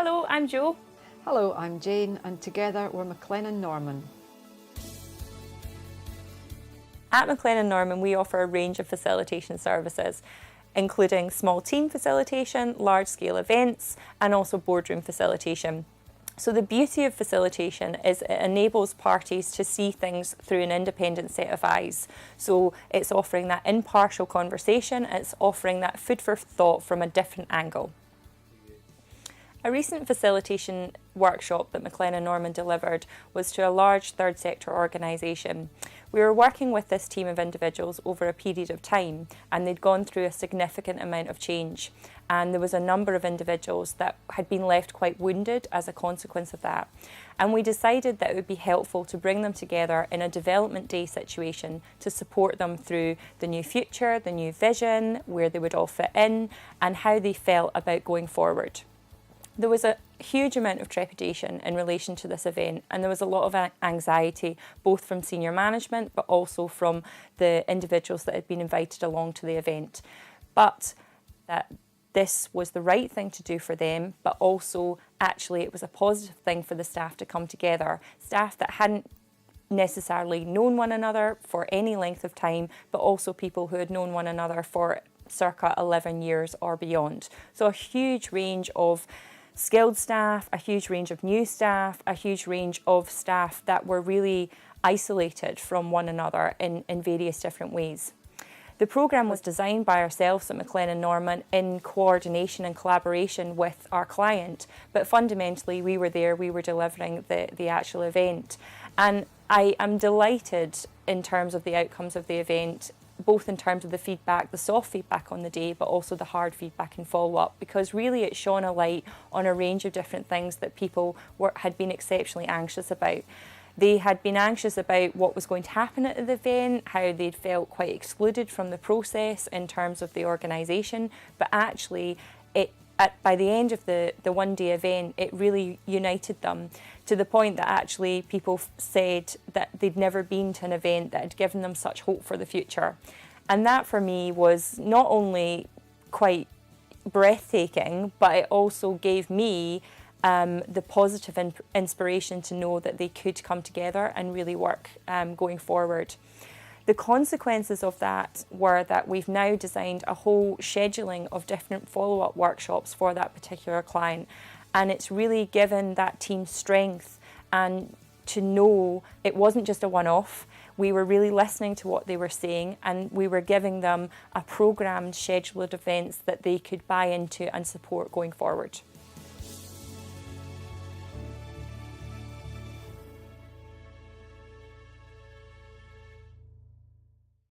Hello, I'm Jo. Hello, I'm Jane, and together we're MacLennan Norman. At MacLennan Norman, we offer a range of facilitation services, including small team facilitation, large-scale events, and also boardroom facilitation. So the beauty of facilitation is it enables parties to see things through an independent set of eyes. So it's offering that impartial conversation, it's offering that food for thought from a different angle. A recent facilitation workshop that MacLennan Norman delivered was to a large third sector organisation. We were working with this team of individuals over a period of time, and they'd gone through a significant amount of change, and there was a number of individuals that had been left quite wounded as a consequence of that. And we decided that it would be helpful to bring them together in a development day situation to support them through the new future, the new vision, where they would all fit in, and how they felt about going forward. There was a huge amount of trepidation in relation to this event, and there was a lot of anxiety both from senior management but also from the individuals that had been invited along to the event. But that this was the right thing to do for them, but also actually it was a positive thing for the staff to come together, staff that hadn't necessarily known one another for any length of time, but also people who had known one another for circa 11 years or beyond. So a huge range of skilled staff, a huge range of new staff, a huge range of staff that were really isolated from one another in various different ways. The programme was designed by ourselves at MacLennan Norman in coordination and collaboration with our client, but fundamentally we were there, we were delivering the actual event. And I am delighted in terms of the outcomes of the event, both in terms of the feedback, the soft feedback on the day, but also the hard feedback and follow-up, because really it shone a light on a range of different things that people had been exceptionally anxious about. They had been anxious about what was going to happen at the event, how they'd felt quite excluded from the process in terms of the organisation, but actually by the end of the one-day event, it really united them to the point that actually people said that they'd never been to an event that had given them such hope for the future. And that for me was not only quite breathtaking, but it also gave me the positive inspiration to know that they could come together and really work going forward. The consequences of that were that we've now designed a whole scheduling of different follow-up workshops for that particular client, and it's really given that team strength and to know it wasn't just a one-off. We were really listening to what they were saying, and we were giving them a programmed schedule of events that they could buy into and support going forward.